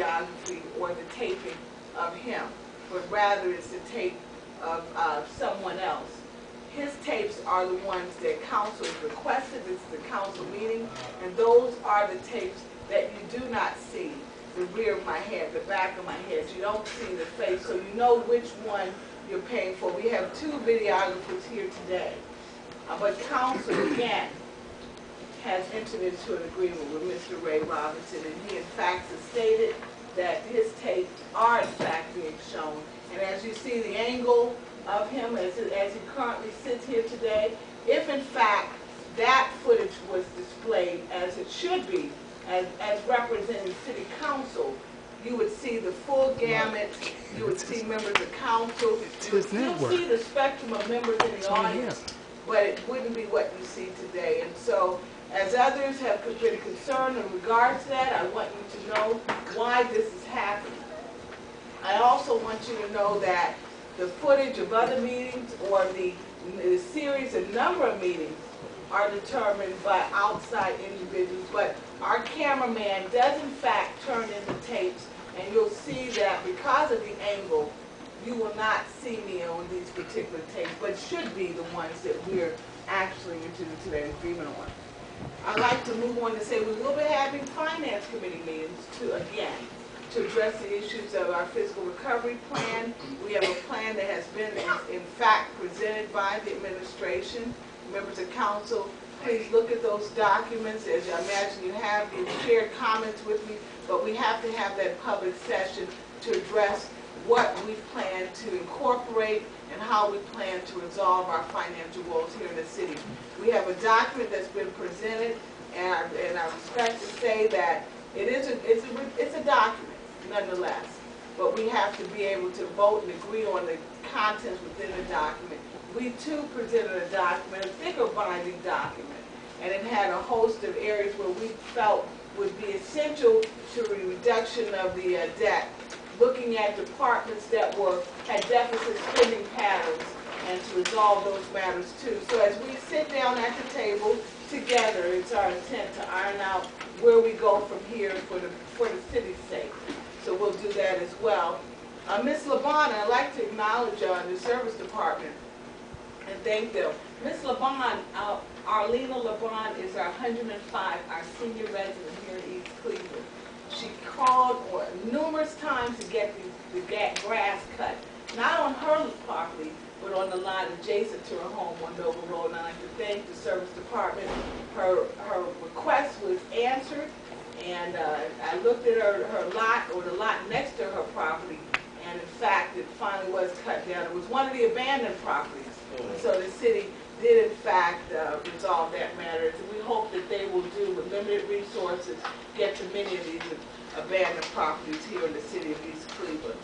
videography or the taping of him, but rather it's the tape of someone else. His tapes are the ones that council has requested. This is the council meeting, and those are the tapes that you do not see the rear of my head, the back of my head. You don't see the face, so you know which one you're paying for. We have 2 videographers here today, but council, again, has entered into an agreement with Mr. Ray Robinson, and he in fact has stated that his tapes are in fact being shown. And as you see the angle of him as he currently sits here today, if in fact that footage was displayed as it should be, as representing city council, you would see the full gamut, you would see members of council, you would still see the spectrum of members in the audience, but it wouldn't be what you see today. And so, as others have been concerned in regards to that, I want you to know why this is happening. I also want you to know that the footage of other meetings or the series and number of meetings are determined by outside individuals, but our cameraman does in fact turn in the tapes, and you'll see that because of the angle, you will not see me on these particular tapes, but should be the ones that we're actually into that agreement on. I'd like to move on to say we will be having finance committee meetings to address the issues of our fiscal recovery plan. We have a plan that has been in fact presented by the administration. Members of council, please look at those documents. As I imagine you have, you've shared comments with me, but we have to have that public session to address what we plan to incorporate and how we plan to resolve our financial woes here in the city. We have a document that's been presented, and I respect to say that it's a document nonetheless, but we have to be able to vote and agree on the contents within the document. We too presented a document, a thicker binding document, and it had a host of areas where we felt would be essential to the reduction of the debt, looking at departments that had deficit spending patterns, and to resolve those matters too. So as we sit down at the table together, it's our intent to iron out where we go from here for the city's sake. So we'll do that as well. Ms. LeBon, I'd like to acknowledge the service department and thank them. Ms. LeBon, Arlena LeBron is our 105, our senior resident here in East Cleveland. She called numerous times to get the grass cut, not on her property, but on the lot adjacent to her home on Dover Road. And I'd like to thank the service department. Her request was answered, and I looked at her lot, or the lot next to her property, and in fact it finally was cut down. It was one of the abandoned properties. So the city did in fact resolve that matter. And we hope that they will do, with limited resources, get to many of these abandoned properties here in the city of East Cleveland.